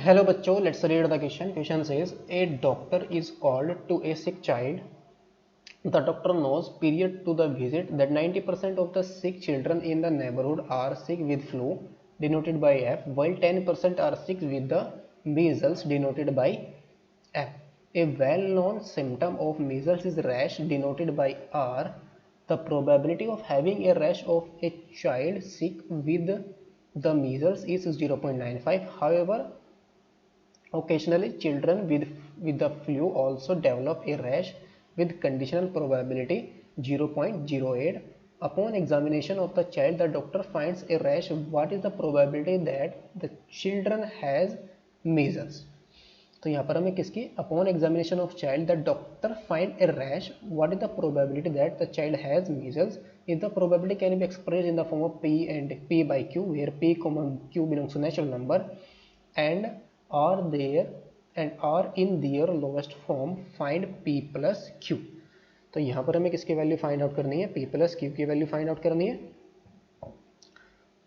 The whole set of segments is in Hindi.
Hello बच्चों, let's read the question. Question says a doctor is called to a sick child. The doctor knows period to the visit that 90% of the sick children in the neighborhood are sick with flu denoted by F, while 10% are sick with the measles denoted by F. A well-known symptom of measles is rash denoted by R. The probability of having a rash of a child sick with the measles is 0.95. However, occasionally, children with the flu also develop a rash with conditional probability 0.08. Upon examination of the child, the doctor finds a rash. What is the probability that the children has measles? तो यहाँ पर हमें किसकी upon examination of child the doctor find A rash what is the probability that the child has measles if the probability can be expressed in the form of p and p by q where p, q belongs to natural number and are there and are in their lowest form find p plus q. तो यहाँ पर हमें किसकी वैल्यू फाइंड आउट करनी है p plus q की वैल्यू फाइंड आउट करनी है.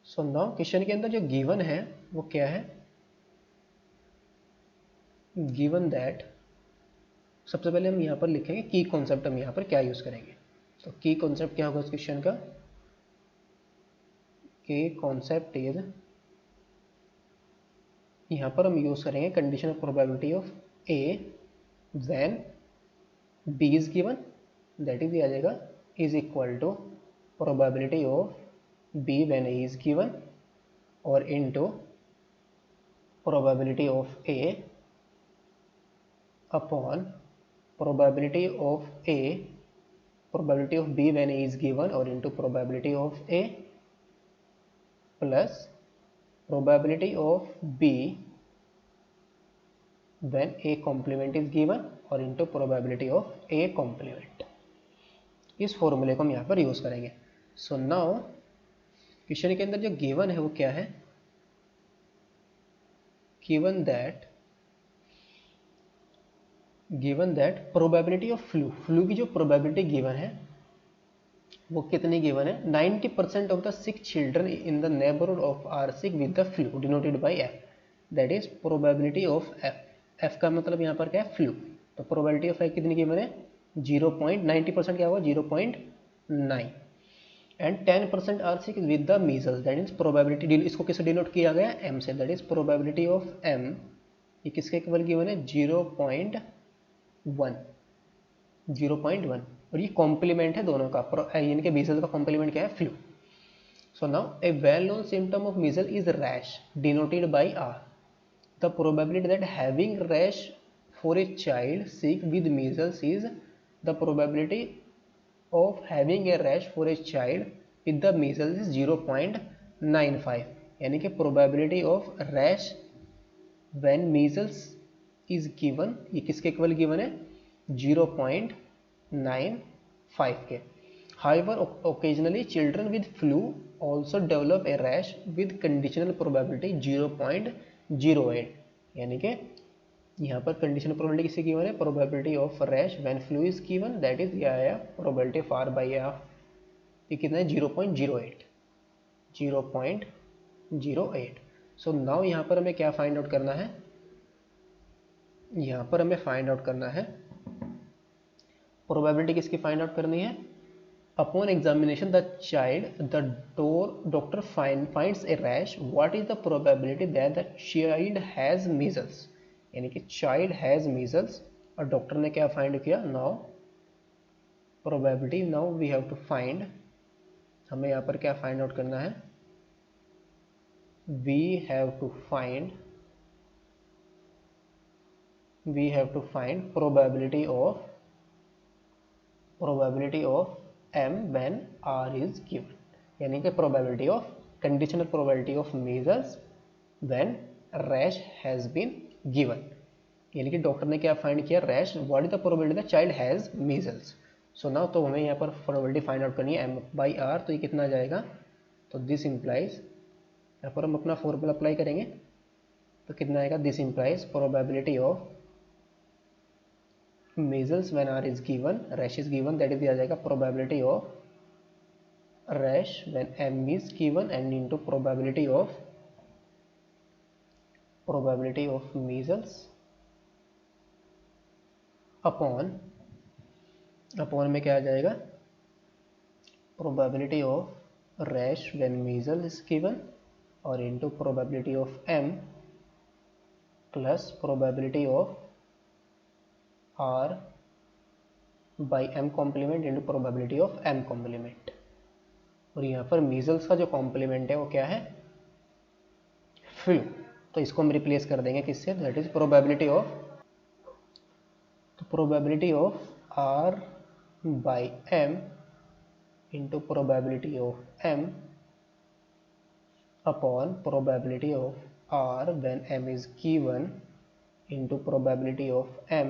सो नाउ क्वेश्चन के अंदर जो गिवन है वो क्या है. गिवन दैट सबसे पहले हम यहाँ पर लिखेंगे की कॉन्सेप्ट. हम यहाँ पर क्या यूज करेंगे तो की कॉन्सेप्ट क्या होगा इस क्वेश्चन का. की कॉन्सेप्ट इज यहाँ पर हम यूज करेंगे conditional probability of A when B is given that is आ जाएगा is equal to probability of B when A is given और into probability of A upon probability of A, probability of B when A is given or into probability of A plus probability of B when A complement is given और into probability of A complement. इस फॉर्मूले को हम यहाँ पर यूज करेंगे. सो नाउ क्वेश्चन के अंदर जो गिवन है वो क्या है. Given that probability of flu की जो प्रोबेबिलिटी गिवन है वो कितनी गिवन है. 90% of the sick children in the neighbourhood of are sick with the flu denoted by F that is probability of F. F का मतलब यहाँ पर क्या है फ्लू. तो प्रोबेबिलिटी ऑफ एफ कितनी गिवन है 0.90% क्या होगा 0.9 and 10% are sick with the measles that is probability. इसको किससे डिनोट किया गया एम से that is probability of M. ये किसके इक्वल गिवन है 0.1 और ये कॉम्प्लीमेंट है दोनों का. यानी कि मीजल का कॉम्प्लीमेंट क्या है flu. So now a well known symptom of measle is rash denoted by R. The probability that having rash for a child sick with measles is the probability of having a rash for a child with the measles is 0.95. यानी कि probability of rash when measles is given ये किसके इक्वल गिवन है 0.95 के. However occasionally children with flu also develop a rash with conditional probability 0.08. यानी कि यहाँ पर कंडीशनल प्रोबेबिलिटी किससे गिवन है probability of rash when flu is given that is क्या आया probability of R by R. ये कितना है 0.08. सो नाउ यहाँ पर हमें क्या फाइंड आउट करना है. यहाँ पर हमें फाइंड आउट करना है प्रोबेबिलिटी किसकी फाइंड आउट करनी है. Upon examination the child the doctor finds a rash what is the probability that the child has measles. यानी कि चाइल्ड हैज मीजल्स और डॉक्टर ने क्या फाइंड किया now probability. Now we have to find. हमें यहाँ पर क्या फाइंड आउट करना है we have to find probability of m when r is given. यानी कि probability of conditional probability of measles when rash has been given. यानी कि डॉक्टर ने क्या फाइंड किया rash what is the probability the child has measles. So now तो हमें यहाँ पर प्रोबेबिलिटी फाइंड आउट करनी है m by r. तो ये कितना आ जाएगा तो दिस इम्प्लाइज यहाँ पर हम अपना फॉर्मूला अप्लाई करेंगे तो कितना आएगा this implies probability of measles when r is given rash is given that is दिया जाएगा probability of rash when m is given and into probability of probability of measles upon में क्या आ जाएगा, probability of rash when measle is given और into probability of m plus probability of r by m complement into probability of m complement. और यहाँ पर मीजल्स का जो कॉम्प्लीमेंट है वो क्या है, फ्लू, तो इसको हम रिप्लेस कर देंगे किससे, दैट इज प्रोबेबिलिटी ऑफ, तो probability of r by m into probability of m upon probability of r when m is given into probability of m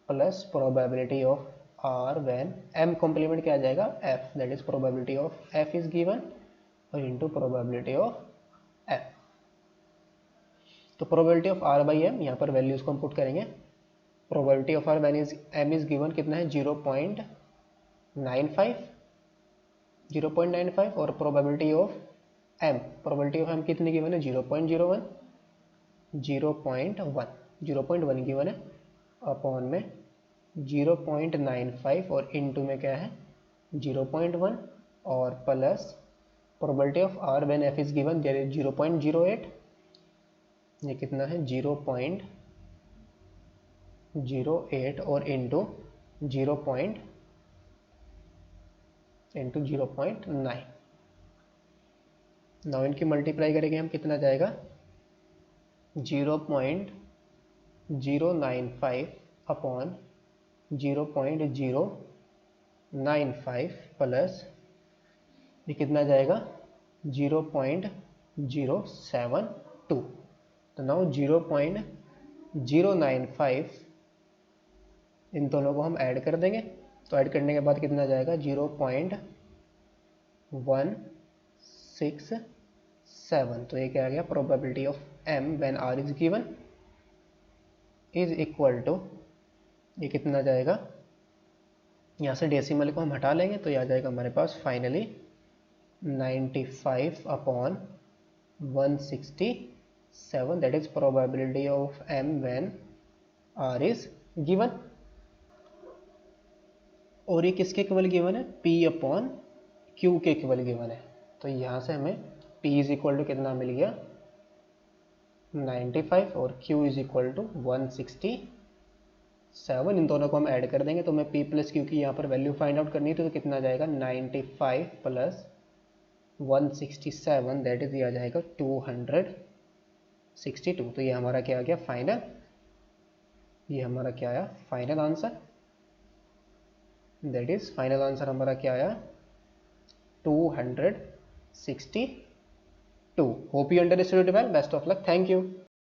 plus probability of r when m complement क्या आ जाएगा f, that is probability of f is given और into probability of f। तो probability of r by m, यहाँ पर वैल्यूज को हम पुट करेंगे। probability of r when is m is given कितना है 0.95 और probability of m कितनी गिवन है 0.01 गिवन है अपॉन में 0.95 और इनटू में क्या है 0.1 और plus probability of r when f is given 0.08, ये कितना है 0.08 और इनटू 0.9। नाउ इनकी मल्टीप्लाई करेंगे हम, कितना जाएगा 0.095 अपॉन 0.095 प्लस ये कितना जाएगा 0.072। तो नाउ 0.095 इन दोनों को हम ऐड कर देंगे, तो ऐड करने के बाद कितना जाएगा 0.167। तो ये क्या आ गया, probability of m when r is given is equal to, ये कितना जाएगा, यहाँ से डेसिमल को हम हटा लेंगे तो ये आ जाएगा हमारे पास finally 95 upon 167, that is probability of m when r is given. और ये किसके केवल गिवन है, p अपॉन q के केवल गिवन है। तो यहाँ से हमें p इज इक्वल टू कितना मिल गया 95 और q इज इक्वल टू 167, इन दोनों को हम ऐड कर देंगे। तो मैं p प्लस q की यहाँ पर वैल्यू फाइंड आउट करनी थी, तो कितना जाएगा 95 प्लस 167, दैट इज ये आ जाएगा 262। तो ये हमारा क्या आ गया फाइनल, ये हमारा क्या आया final answer, that is final answer हमारा क्या आया 262। Hope you understood well, best of luck, thank you.